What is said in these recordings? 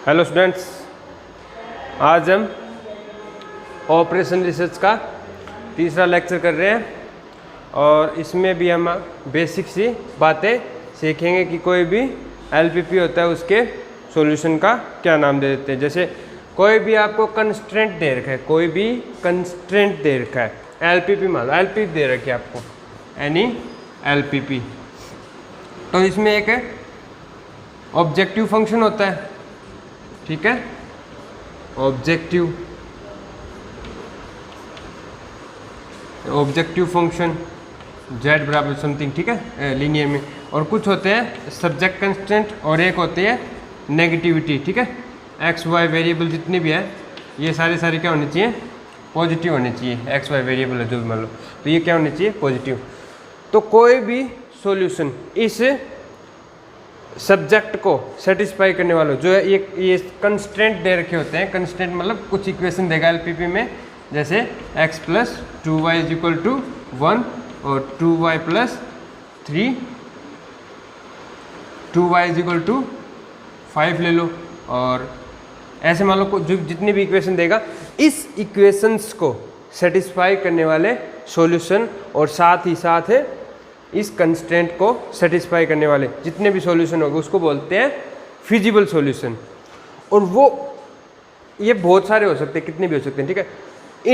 Hello students, आज हम operation research का तीसरा लेक्चर कर रहे हैं और इसमें भी हम बेसिक सी बातें सीखेंगे कि कोई भी एलपीपी होता है उसके सॉल्यूशन का क्या नाम दे देते हैं। जैसे कोई भी आपको कंस्ट्रेंट दे रखा है, कोई भी कंस्ट्रेंट दे रखा है, एलपीपी मान लो एलपीपी दे रखी है आपको, एनी एलपीपी, तो इसमें एक ऑब्जेक्टिव फंक्शन होता है, ठीक है, ऑब्जेक्टिव फंक्शन z बराबर समथिंग, ठीक है, लीनियर में। और कुछ होते हैं सब्जेक्ट कंस्टेंट और एक होती है नेगेटिविटी, ठीक है। एक्स वाई वेरिएबल जितने भी है ये सारे क्या होने चाहिए, पॉजिटिव होने चाहिए। एक्स वाई वेरिएबल है जो भी मान लो, तो ये क्या होने चाहिए, पॉजिटिव। तो कोई भी सॉल्यूशन इस सब्जेक्ट को सेटिस्फाई करने वालों जो है ये कंस्ट्रेंट दे रखे होते हैं। कंस्ट्रेंट मतलब कुछ इक्वेशन देगा एलपीपी में, जैसे x plus 2y is equal to 1 और 2y plus 3, 2y is equal to 5 ले लो, और ऐसे मान लो जो जितनी भी इक्वेशन देगा, इस इक्वेशंस को सेटिस्फाई करने वाले सॉल्यूशन और साथ ही साथ है इस कंस्ट्रेंट को सेटिस्फाई करने वाले जितने भी सॉल्यूशन होंगे उसको बोलते हैं फिजिबल सॉल्यूशन। और वो ये बहुत सारे हो सकते हैं, कितने भी हो सकते हैं, ठीक है।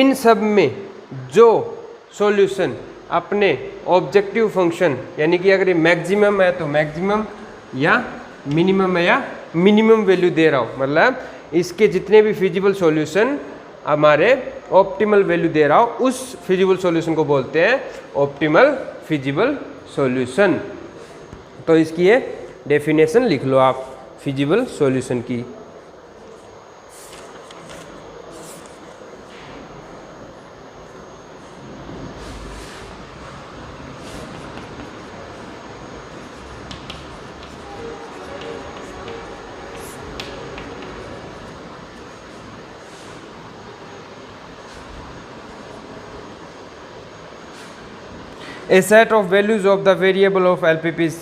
इन सब में जो सॉल्यूशन अपने ऑब्जेक्टिव फंक्शन यानी कि अगर ये मैक्सिमम है तो मैक्सिमम या मिनिमम है या मिनिमम वैल्यू दे रहा हो, मतलब इसके जितने भी फिजिबल सॉल्यूशन हमारे ऑप्टिमल वैल्यू दे रहा हो, उस फिजिबल सॉल्यूशन को बोलते हैं ऑप्टिमल फिजिबल सॉल्यूशन। तो इसकी ये डेफिनेशन लिख लो आप फिजिबल सॉल्यूशन की। A set of values of the variable of LPPs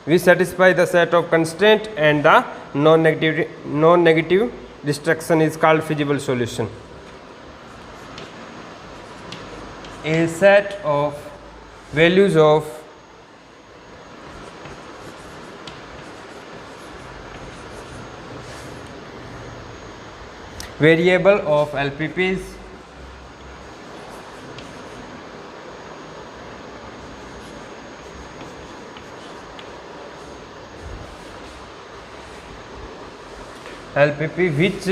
which satisfy the set of constraint and the non-negative restriction is called feasible solution. A set of values of variable of LPPs which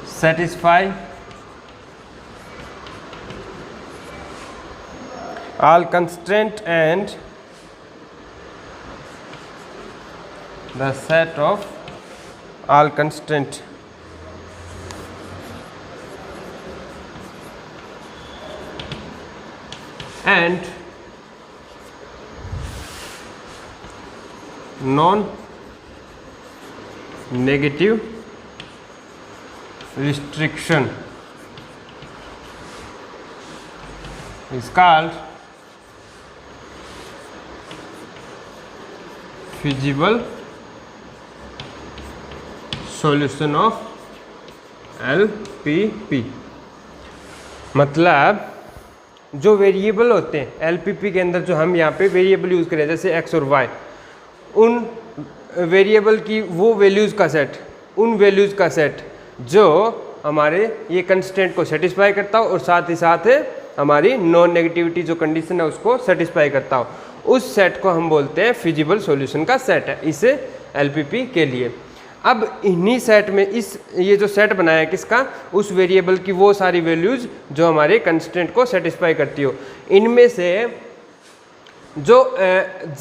satisfy all constraint and the set of all constraint and non-negative restriction is called feasible solution of LPP। मतलब जो variable होते हैं LPP के अंदर, जो हम यहाँ पे वेरिएबल यूज़ करें जैसे x और y, उन वेरिएबल की वो वैल्यूज़ का सेट, उन वैल्यूज़ का सेट जो हमारे ये कंस्टेंट को सेटिस्फाई करता हो और साथ ही साथ हमारी नॉन नेगेटिविटी जो कंडीशन है उसको सेटिस्फाई करता हो, उस सेट को हम बोलते हैं फिजिबल सॉल्यूशन का सेट है इस एलपीपी के लिए। अब इन्हीं सेट में ये जो सेट बनाया है किसका, उस वेरिएबल की वो सारी वैल्यूज़ जो हमारे कंस्टेंट को सेटिस्फाई करती हो, इनमें से जो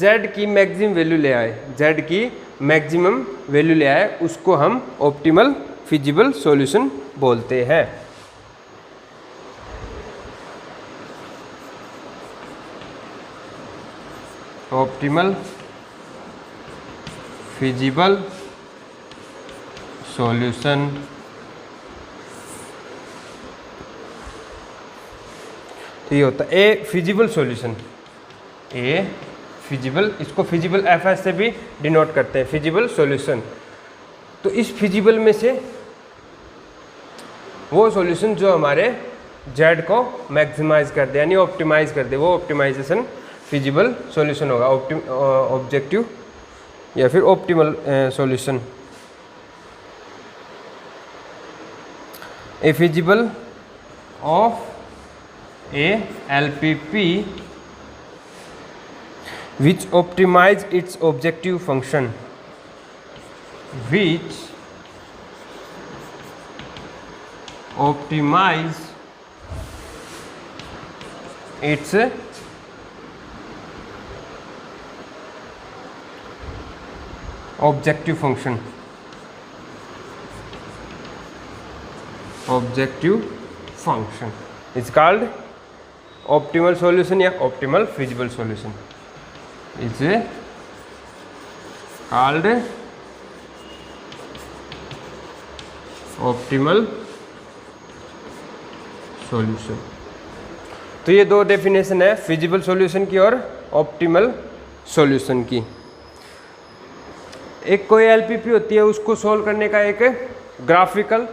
z की मैक्सिमम वैल्यू ले आए, z की मैक्सिमम वैल्यू ले आए, उसको हम ऑप्टिमल फिजिबल सॉल्यूशन बोलते हैं। ऑप्टिमल फिजिबल सॉल्यूशन तो ये होता है ए फिजिबल सॉल्यूशन, ए फिजिबल, इसको फिजिबल एफ से भी डिनोट करते हैं, फिजिबल सॉल्यूशन। तो इस फिजिबल में से वो सॉल्यूशन जो हमारे जेड को मैक्सिमाइज कर दे, यानी ऑप्टिमाइज कर दे, वो ऑप्टिमाइजेशन फिजिबल सॉल्यूशन होगा, ऑब्जेक्टिव या फिर optimal solution. A feasible of A LPP which optimize its objective function, which optimize its objective function, is called optimal solution या optimal feasible solution, is called optimal solution। तो ये दो definition है feasible solution की और optimal solution की। एक कोई एलपीपी होती है, उसको सोल्व करने का एक ग्राफिकल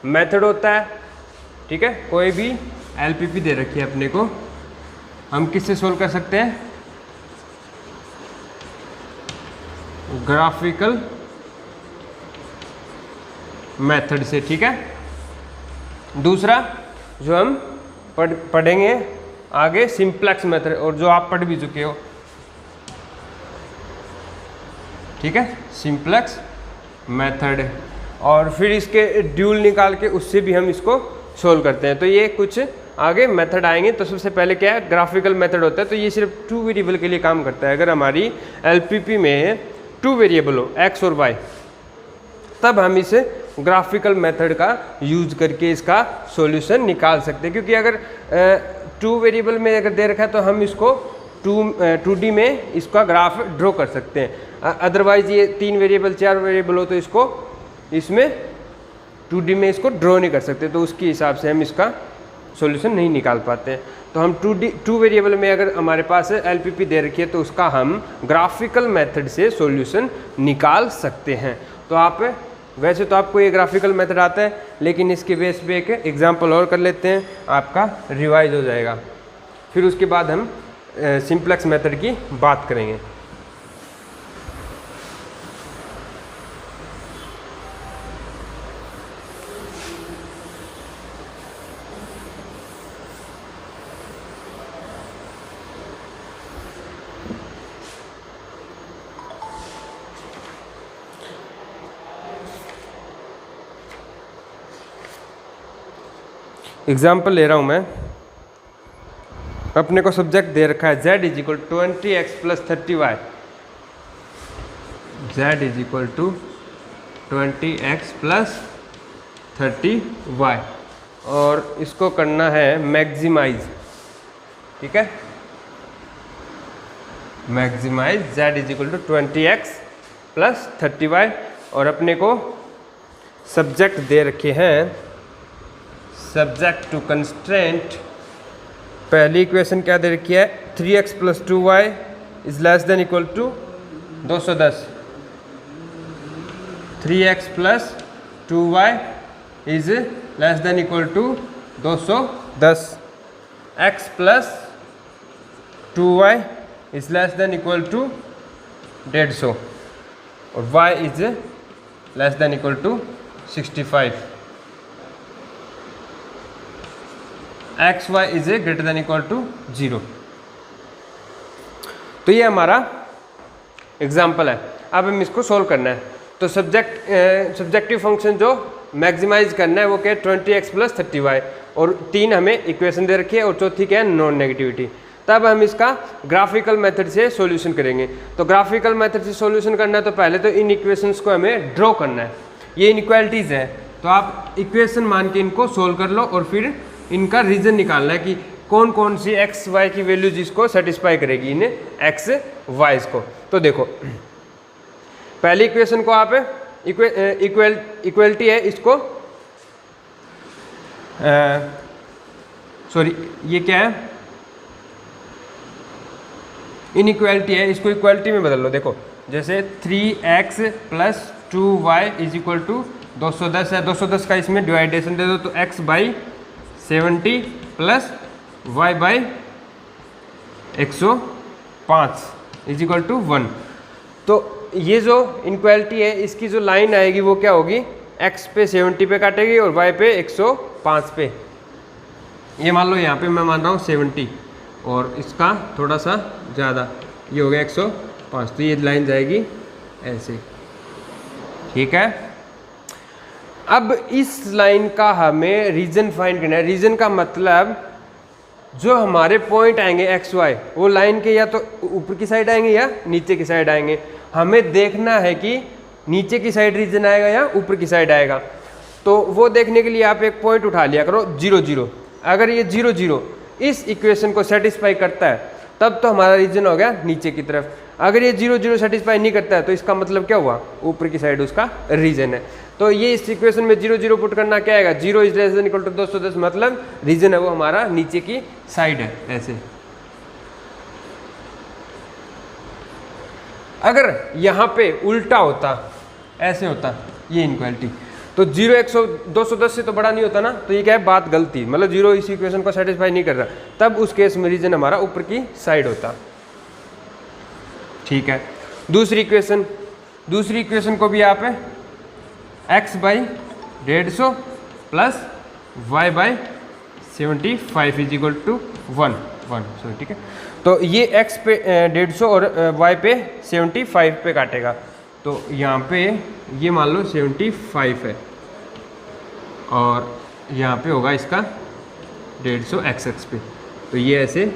मेथड होता है, ठीक है। कोई भी एलपीपी दे रखी है अपने को, हम किससे सोल्व कर सकते हैं, ग्राफिकल मेथड से, ठीक है। दूसरा जो हम पढ़ेंगे आगे सिंप्लेक्स मेथड, और जो आप पढ़ भी चुके हो, ठीक है, सिंप्लेक्स मेथड। और फिर इसके ड्यूल निकाल के उससे भी हम इसको सोल्व करते हैं। तो ये कुछ आगे मेथड आएंगे। तो सबसे पहले क्या है, ग्राफिकल मेथड होता है। तो ये सिर्फ 2 वेरिएबल के लिए काम करता है। अगर हमारी एलपीपी में 2 वेरिएबल हो, एक्स और वाई, तब हम इसे ग्राफिकल मेथड का यूज करके इसका सॉल्यूशन निकाल सकते हैं। क्योंकि अगर 2 वेरिएबल में अगर दे रखा है तो हम इसको 2D में इसका ग्राफ ड्रॉ कर सकते हैं। अदरवाइज ये 3 वेरिएबल 4 वेरिएबल हो तो इसको इसमें 2D में इसको ड्रॉ नहीं कर सकते, तो उसके हिसाब से हम इसका सॉल्यूशन नहीं निकाल पाते हैं। तो हम 2 वेरिएबल में अगर हमारे पास एलपीपी दे रखी है तो उसका हम ग्राफिकल मेथड से सॉल्यूशन निकाल सकते हैं। तो आप वैसे तो आपको ये ग्राफिकल मेथड आता है, लेकिन इसके बेस पे एक एग्जांपल और कर लेते हैं, आपका रिवाइज हो जाएगा। फिर उसके बाद हम सिंप्लेक्स मेथड की बात करेंगे। एग्जाम्पल ले रहा हूँ मैं। अपने को सब्जेक्ट दे रखा है z is equal 20x plus 30y, z is equal to 20x plus 30y, और इसको करना है मैक्सिमाइज, ठीक है, maximise z is equal to 20x plus 30y। और अपने को सब्जेक्ट दे रखे हैं, सब्जेक्ट टू कंस्ट्रेंट। पहली इक्वेशन क्या दे रखी है, 3x plus 2y is less than equal to 210। 3x plus 2y is less than equal to 210। x plus 2y is less than equal to 150, और y is less than equal to 65। X y is a greater than equal to 0। तो ये हमारा example है। अब हम इसको solve करना है। तो सब्जेक्टिव फंक्शन जो मैक्सिमाइज करना है वो क्या है, 20x प्लस 30y, और 3 हमें इक्वेशन दे रखी है, और चौथी क्या है, नॉन नेगेटिविटी। तब हम इसका ग्राफिकल मेथड से सॉल्यूशन करेंगे। तो ग्राफिकल मेथड से सॉल्यूशन करना है तो पहले तो इन इक्वेशंस को हमें ड्रॉ करना है। ये इनइक्वालिटीज़ है, तो आप इक्वेशन मान के इनको सोल्व कर लो, और फिर इनका रीजन निकालना है कि कौन कौन सी एक्स वाई की वैल्यू जिसको सेटिस्फाई करेगी इन एक्स वाइज को। तो देखो पहली इक्वेशन को आप इक्वलिटी है, इसको सॉरी ये क्या है, इनइक्वालिटी है, इसको इक्वालिटी में बदल लो। देखो जैसे 3x + 2y = 210 है, 210 का इसमें डिवाइडेशन दे दो तो x/70 + y/105 = 1। तो ये जो इनक्वालिटी है इसकी जो लाइन आएगी वो क्या होगी, x पे 70 पे काटेगी और y पे 105 पे। ये मान लो यहाँ पे मैं मान रहा हूँ 70 और इसका थोड़ा सा ज़्यादा, ये हो गया 105, तो ये लाइन जाएगी ऐसे, ठीक है। अब इस लाइन का हमें रीजन फाइंड करना है। रीजन का मतलब जो हमारे पॉइंट आएंगे एक्स वाई वो लाइन के या तो ऊपर की साइड आएंगे या नीचे की साइड आएंगे। हमें देखना है कि नीचे की साइड रीजन आएगा या ऊपर की साइड आएगा। तो वो देखने के लिए आप एक पॉइंट उठा लिया करो 0 0। अगर ये 0 0 इस इक्वेशन को सेटिस्फाई करता है तब तो हमारा रीजन हो गया नीचे की तरफ। अगर ये 0 0 सेटिस्फाई नहीं करता है तो इसका मतलब क्या हुआ, ऊपर की साइड उसका रीजन है। तो ये इस इक्वेशन में 0 0 पुट करना क्या आएगा, 0 = 210, मतलब रीजन है वो हमारा नीचे की साइड है ऐसे। अगर यहाँ पे उल्टा होता, ऐसे होता ये इनक्वालिटी, तो 0 210 से तो बड़ा नहीं होता ना, तो ये क्या है, बात गलती, मतलब 0 इस इक्वेशन को सेटिस्फाई नहीं कर रहा, तब उस केस में रीजन हमारा ऊपर की साइड होता, ठीक है। दूसरी इक्वेशन को भी आप x/150 + y/75 = 1, ठीक है। तो ये x पे 150 और y पे 75 पे काटेगा, तो यहाँ पे ये मान लो 75 है और यहाँ पे होगा इसका 150 x पे, तो ये ऐसे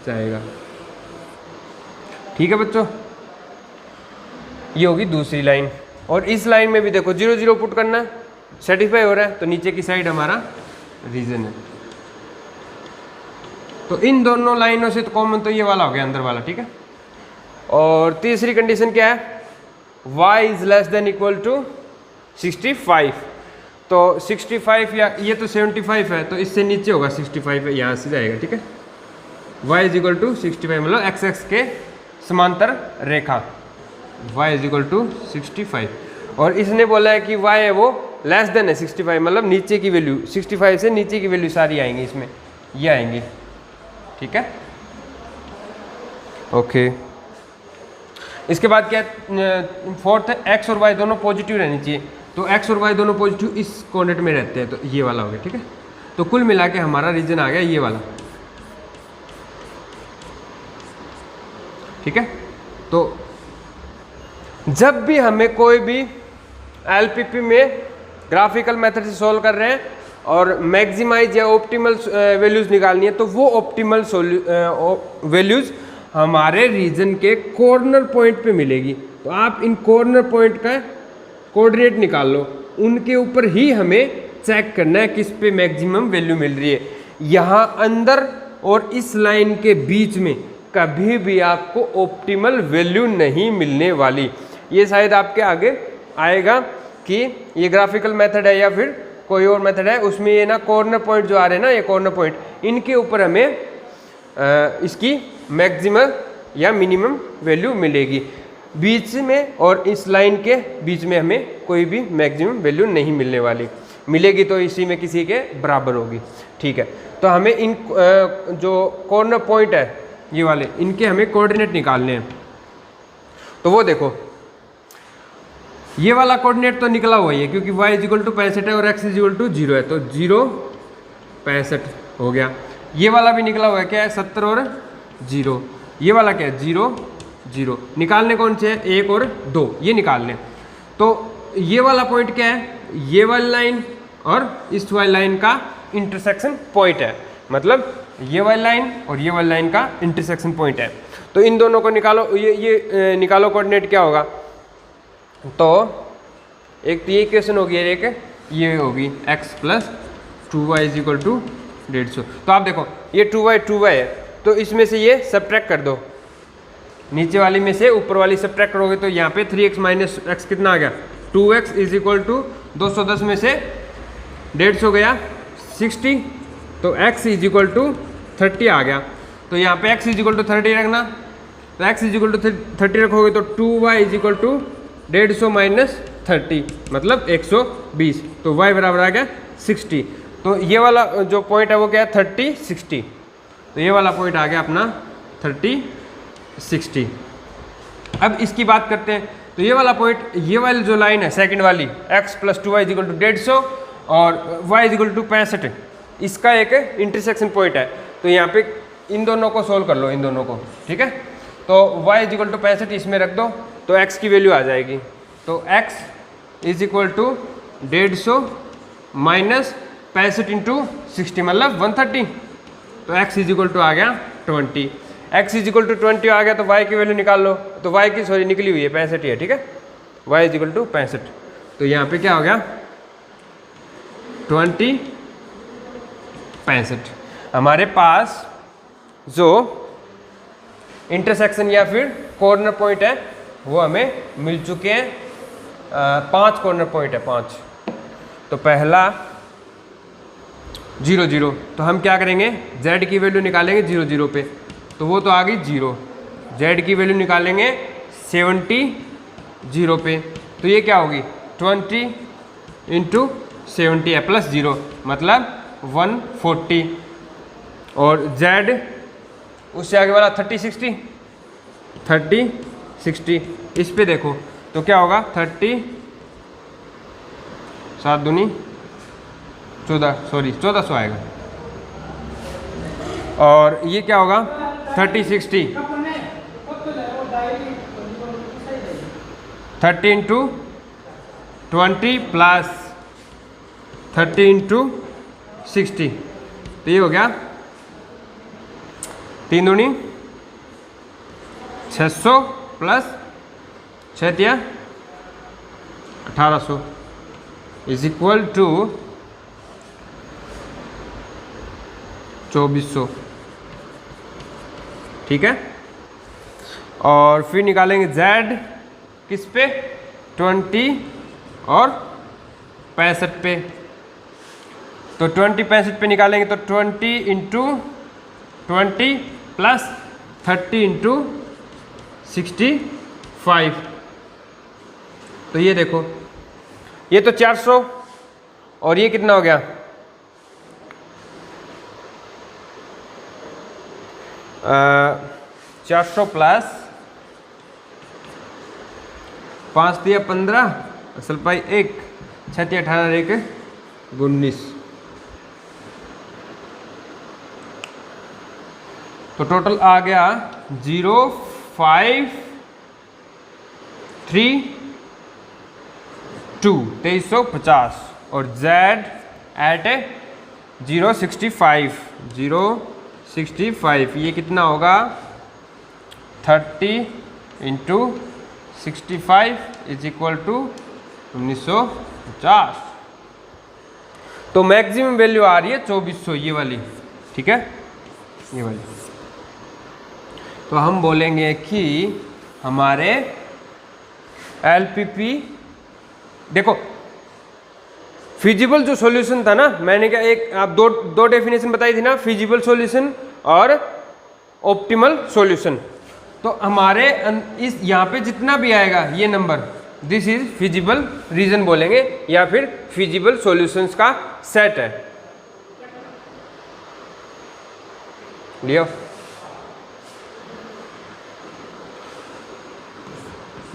जाएगा, ठीक है बच्चों। ये होगी दूसरी लाइन। और इस लाइन में भी देखो 0 0 पुट करना है, सेटिस्फाई हो रहा है तो नीचे की साइड हमारा रीजन है। तो इन दोनों लाइनों से तो कॉमन तो ये वाला हो गया अंदर वाला, ठीक है। और तीसरी कंडीशन क्या है, y ≤ 65। तो 65 या ये तो 75 है तो इससे नीचे होगा 65 है, यहाँ से जाएगा, ठीक है। y = 65 मतलब x के समांतर रेखा, y = 65। और इसने बोला है कि y है वो लेस देन है 65, मतलब नीचे की वैल्यू 65 से नीचे की वैल्यू सारी आएंगी इसमें, ये आएंगी, ठीक है। ओके, इसके बाद क्या फोर्थ है, x और y दोनों पॉजिटिव रहनी चाहिए। तो x और y दोनों पॉजिटिव इस कोऑर्डिनेट में रहते हैं, तो ये वाला हो गया, ठीक है। तो कुल मिला के हमारा रीजन आ गया ये वाला, ठीक है। तो जब भी हमें कोई भी एलपीपी में ग्राफिकल मेथड से सॉल्व कर रहे हैं और मैक्सिमाइज या ऑप्टिमल वैल्यूज निकालनी है, तो वो ऑप्टिमल वैल्यूज हमारे रीजन के कॉर्नर पॉइंट पे मिलेगी। तो आप इन कॉर्नर पॉइंट का कोऑर्डिनेट निकाल लो, उनके ऊपर ही हमें चेक करना है किस पे मैक्सिमम वैल्यू मिल रही है। यहाँ अंदर और इस लाइन के बीच में कभी भी आपको ऑप्टिमल वैल्यू नहीं मिलने वाली। ये शायद आपके आगे आएगा कि ये ग्राफिकल मेथड है या फिर कोई और मेथड है, उसमें ये ना कॉर्नर पॉइंट जो आ रहे हैं ना, ये कॉर्नर पॉइंट, इनके ऊपर हमें इसकी मैक्सिमम या मिनिमम वैल्यू मिलेगी। बीच में और इस लाइन के बीच में हमें कोई भी मैक्सिमम वैल्यू नहीं मिलने वाली, मिलेगी तो इसी में किसी के बराबर होगी, ठीक है। तो हमें इन जो कॉर्नर पॉइंट है ये वाले, इनके हमें कोऑर्डिनेट निकालने हैं। तो वो देखो ये वाला कोऑर्डिनेट तो निकला हुआ ही है क्योंकि y = 65 है और x = 0 है, तो 0 65 हो गया। ये वाला भी निकला हुआ है, क्या है, 70 और 0। ये वाला क्या है, 0 0। निकालने कौन से है, 1 और 2, ये निकालने। तो ये वाला पॉइंट क्या है, ये वाली लाइन और इस वाली लाइन का इंटरसेक्शन पॉइंट है, मतलब ये वाली लाइन और ये वाली लाइन का इंटरसेक्शन पॉइंट है। तो इन दोनों को निकालो, ये निकालो कोऑर्डिनेट क्या होगा। तो एक तो ये इक्वेशन होगी, एक ये होगी x + 2y = 150। तो आप देखो ये 2y है, तो इसमें से ये सब्ट्रैक्ट कर दो, नीचे वाली में से ऊपर वाली सब्ट्रैक्ट करोगे तो यहाँ पे 3x - x कितना आ गया, 2x = 210 में से 150 गया 60, तो x = 30 आ गया। तो यहाँ पे x = 30 रखना, तो x इज इक्वल टू 30 रखोगे तो 2y is equal to 150 minus 30 मतलब 120, तो y बराबर आ गया 60। तो ये वाला जो पॉइंट है वो क्या है 30 60, तो ये वाला पॉइंट आ गया अपना 30 60। अब इसकी बात करते हैं, तो ये वाला पॉइंट, ये वाली जो लाइन है सेकंड वाली x plus 2y is equal to 150 और y इज इक्वल टू 65, इसका एक इंटरसेक्शन पॉइंट है। तो यहाँ पे इन दोनों को सोल्व कर लो, इन दोनों को, ठीक है। तो y इज इक्वल टू 65 इसमें रख दो तो x की वैल्यू आ जाएगी। तो x is equal to 150 minus 65 into 60 मतलब 130, तो x इज इक्वल टू आ गया 20। x इज इक्वल टू 20 आ गया तो y की वैल्यू निकाल लो, तो y की सॉरी निकली हुई है 65 है, ठीक है। y इज इक्वल टू 65, तो यहाँ पे क्या हो गया 20 65। हमारे पास जो इंटरसेक्शन या फिर कॉर्नर पॉइंट है वो हमें मिल चुके हैं, 5 कॉर्नर पॉइंट है 5। तो पहला 0 0, तो हम क्या करेंगे z की वैल्यू निकालेंगे 0 0 पे, तो वो तो आ गई 0। z की वैल्यू निकालेंगे 70 0 पे, तो ये क्या होगी 20 इंटू 70 प्लस 0 मतलब 140, और z उससे आगे वाला 30 60, इस पे देखो तो क्या होगा 30 7 दूनी 1400 आएगा, और ये क्या होगा 30 60 30 इंटू 20 प्लस 30 इंटू 60, तो ये हो गया 3 दूनी 600 प्लस 6 दिया 1800 इज इक्वल टू 2400, ठीक है। और फिर निकालेंगे z किस पे 20 और 65 पे, तो 20 65 पे निकालेंगे तो 20 इंटू 20 प्लस 30 इंटू 65, तो ये देखो ये तो 400 और ये कितना हो गया 400 प्लस 5 दिया 15 असल पाई 1 6 दिया 18 1 19, तो टोटल आ गया 0532 2350, और z एट 065 ये कितना होगा 30 इंटू 65 इज इक्वल टू 1950, तो मैक्सिमम वैल्यू आ रही है 2400 ये वाली, ठीक है ये वाली। तो हम बोलेंगे कि हमारे LPP देखो फिजिबल जो सॉल्यूशन था ना, मैंने क्या एक आप दो डेफिनेशन बताई थी ना, फिजिबल सॉल्यूशन और ऑप्टिमल सॉल्यूशन। तो हमारे इस यहाँ पे जितना भी आएगा ये number, this is feasible region बोलेंगे या फिर फिजिबल सॉल्यूशंस का सेट है। लियो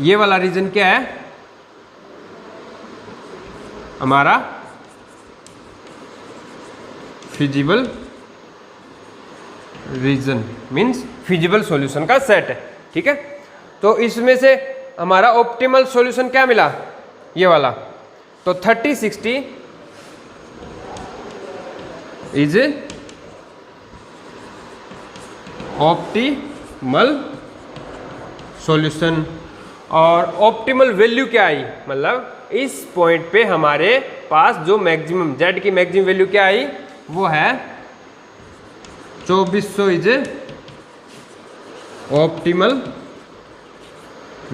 ये वाला रीजन क्या है हमारा feasible region means feasible solution का सेट है, ठीक है। तो इसमें से हमारा ऑप्टिमल सॉल्यूशन क्या मिला ये वाला, तो 30 60 इज ऑप्टिमल सॉल्यूशन। और ऑप्टिमल वैल्यू क्या आई, मतलब इस पॉइंट पे हमारे पास जो मैक्सिमम z की मैक्सिमम वैल्यू क्या आई वो है 2400 is optimal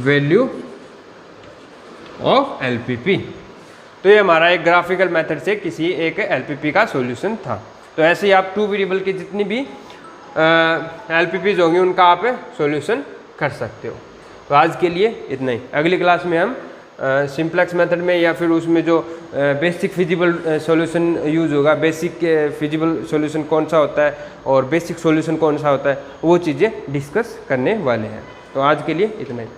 value of LPP। तो ये हमारा एक ग्राफिकल मेथड से किसी एक LPP का सॉल्यूशन था। तो ऐसे ही आप 2 वेरिएबल की जितनी भी LPPs होंगी उनका आप सॉल्यूशन कर सकते हो। तो आज के लिए इतना ही। अगली क्लास में हम सिंप्लेक्स मेथड में या फिर उसमें जो बेसिक फिजिबल सॉल्यूशन यूज़ होगा, बेसिक फिजिबल सॉल्यूशन कौन सा होता है और बेसिक सॉल्यूशन कौन सा होता है, वो चीज़ें डिस्कस करने वाले हैं। तो आज के लिए इतना ही।